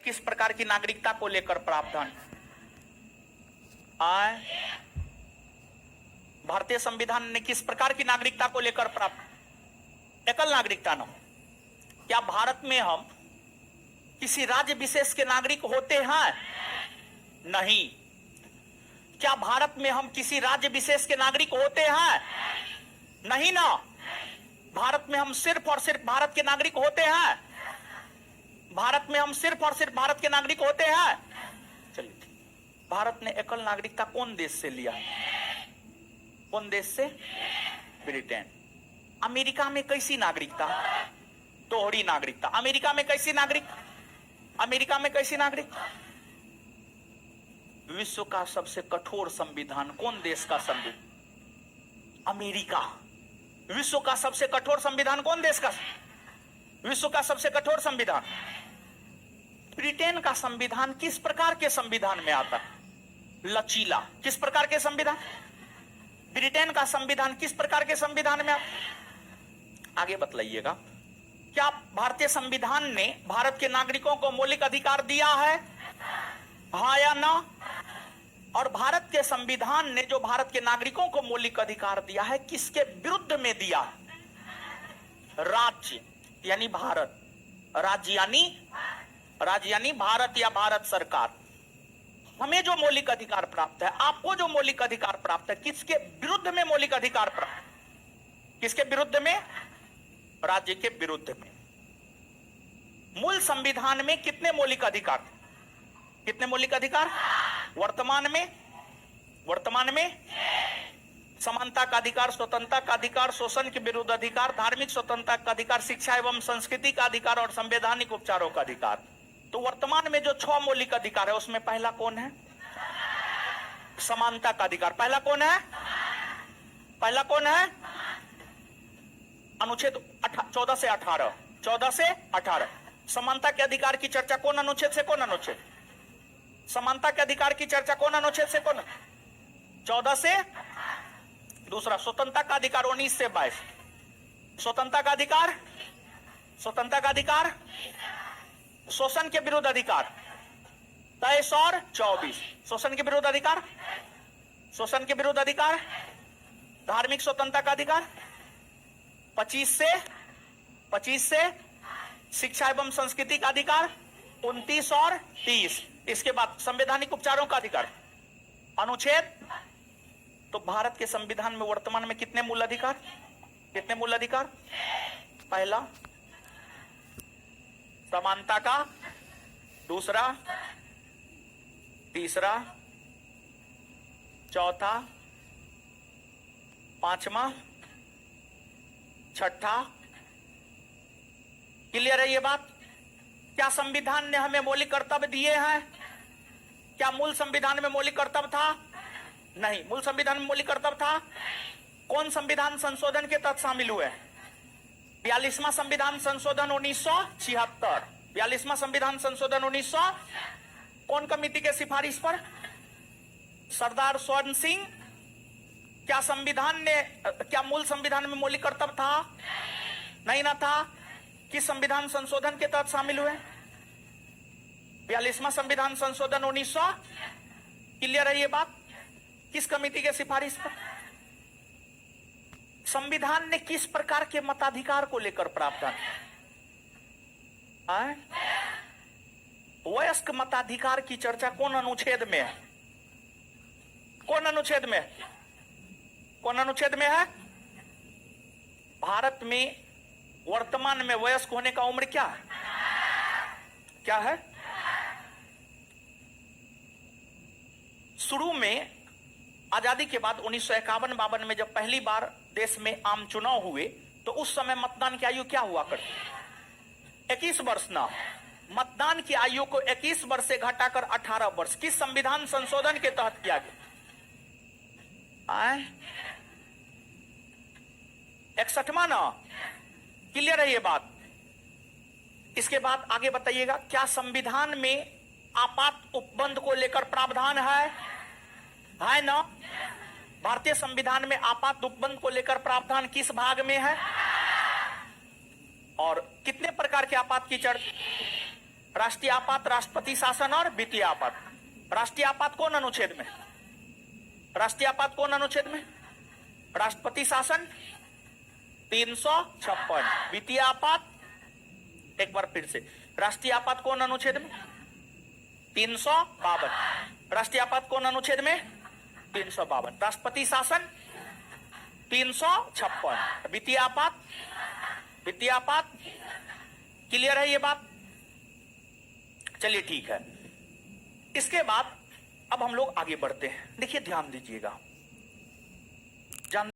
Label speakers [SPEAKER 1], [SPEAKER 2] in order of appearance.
[SPEAKER 1] किस प्रकार की नागरिकता को लेकर प्रावधान आए? भारतीय संविधान ने किस प्रकार की नागरिकता को लेकर प्राप्त? एकल नागरिकता न। क्या भारत में हम किसी राज्य विशेष के नागरिक होते हैं? नहीं। क्या भारत में हम किसी राज्य विशेष के नागरिक होते हैं? नहीं ना। भारत में हम सिर्फ और सिर्फ भारत के नागरिक होते हैं। भारत में हम सिर्फ और सिर्फ भारत के नागरिक होते हैं। चलिए, भारत ने एकल नागरिकता कौन देश से लिया? कौन देश से? ब्रिटेन। अमेरिका में कैसी नागरिकता? दोहरी नागरिकता। अमेरिका में कैसी नागरिक? अमेरिका में कैसी नागरिक? विश्व का सबसे कठोर संविधान कौन देश का संविधान? अमेरिका। विश्व का सबसे कठोर संविधान कौन देश का? विश्व का सबसे कठोर संविधान। ब्रिटेन का संविधान किस प्रकार के संविधान में आता है? लचीला। किस प्रकार के संविधान? ब्रिटेन का संविधान किस प्रकार के संविधान में आता? आगे बतलाइएगा। क्या भारतीय संविधान ने भारत के नागरिकों को मौलिक अधिकार दिया है? हाँ या ना? और भारत के संविधान ने जो भारत के नागरिकों को मौलिक अधिकार दिया है, किसके विरुद्ध में दिया? राज्य यानी भारत। राज्य यानी भारत या भारत सरकार। हमें जो मौलिक अधिकार प्राप्त है, आपको जो मौलिक अधिकार प्राप्त है, किसके विरुद्ध में मौलिक अधिकार प्राप्त? किसके विरुद्ध में? राज्य के विरुद्ध में। मूल संविधान में कितने मौलिक अधिकार? कितने मौलिक अधिकार? वर्तमान में समानता का अधिकार, स्वतंत्रता का अधिकार, शोषण के विरुद्ध अधिकार, धार्मिक स्वतंत्रता का अधिकार, शिक्षा एवं संस्कृति का अधिकार और संवैधानिक उपचारों का अधिकार। तो वर्तमान में जो 6 मौलिक अधिकार है, उसमें पहला कौन है? समानता का अधिकार। पहला कौन है? पहला कौन है? अनुच्छेद 14 से 18। 14 से 18 समानता के अधिकार की चर्चा कौन अनुच्छेद से कौन अनुच्छेद? समानता के अधिकार की चर्चा कौन अनुच्छेद से कौन? 14 से। दूसरा, स्वतंत्रता का अधिकार 19 से 22। स्वतंत्रता का अधिकार, स्वतंत्रता का अधिकार, शोषण के विरुद्ध अधिकार 23 और 24। शोषण के विरुद्ध अधिकार, शोषण के विरुद्ध अधिकार, धार्मिक स्वतंत्रता का अधिकार 25 से, शिक्षा एवं संस्कृति का अधिकार 29 और 30। इसके बाद संवैधानिक उपचारों का अधिकार अनुच्छेद। तो भारत के संविधान में वर्तमान में कितने मूल अधिकार? कितने मूल अधिकार? पहला समानता का, दूसरा, तीसरा, चौथा, पांचवा, छठा। क्लियर है ये बात? क्या संविधान ने हमें मौलिक कर्तव्य दिए हैं? क्या मूल संविधान में मौलिक कर्तव्य था? नहीं। मूल संविधान में मौलिक कर्तव्य था? कौन संविधान संशोधन के तहत शामिल हुए? 42वां संविधान संशोधन 1976। 42वां संविधान संशोधन 1900। कौन कमेटी के सिफारिश पर? सरदार स्वर्ण सिंह। क्या संविधान ने, क्या मूल संविधान में मौलिक कर्तव्य था? नहीं ना था। किस संविधान संशोधन के तहत शामिल हुए? 42वां संविधान संशोधन 1900। क्लियर है ये बात? किस कमेटी के सिफारिश पर? संविधान ने किस प्रकार के मताधिकार को लेकर प्रावधान? वयस्क मताधिकार की चर्चा कौन अनुच्छेद में है? कौन अनुच्छेद में? कौन अनुच्छेद में है? भारत में वर्तमान में वयस्क होने का उम्र क्या है? क्या है? शुरू में आजादी के बाद 1951-52 में जब पहली बार देश में आम चुनाव हुए, तो उस समय मतदान की आयु क्या हुआ करती? 21 वर्ष ना। मतदान की आयु को 21 वर्ष से घटाकर 18 वर्ष किस संविधान संशोधन के तहत किया गया? 61वां ना। क्लियर है ये बात? इसके बाद आगे बताइएगा, क्या संविधान में आपात उपबंध को लेकर प्रावधान है ना? भारतीय संविधान में आपात उपबंध को लेकर प्रावधान किस भाग में है? और कितने प्रकार के आपात की चर्चा? राष्ट्रीय आपात, राष्ट्रपति शासन और वित्तीय आपात। राष्ट्रीय आपात कौन अनुच्छेद में? राष्ट्रीय आपात कौन अनुच्छेद में? राष्ट्रपति शासन 356। वित्तीय आपात, एक बार फिर से, राष्ट्रीय आपात कौन अनुच्छेद में? 352। राष्ट्रीय आपात कौन अनुच्छेद में? 352। राष्ट्रपति शासन 356। वित्तीय आपात, वित्तीय आपात, क्लियर है ये बात? चलिए ठीक है। इसके बाद अब हम लोग आगे बढ़ते हैं। देखिए ध्यान दीजिएगा, जान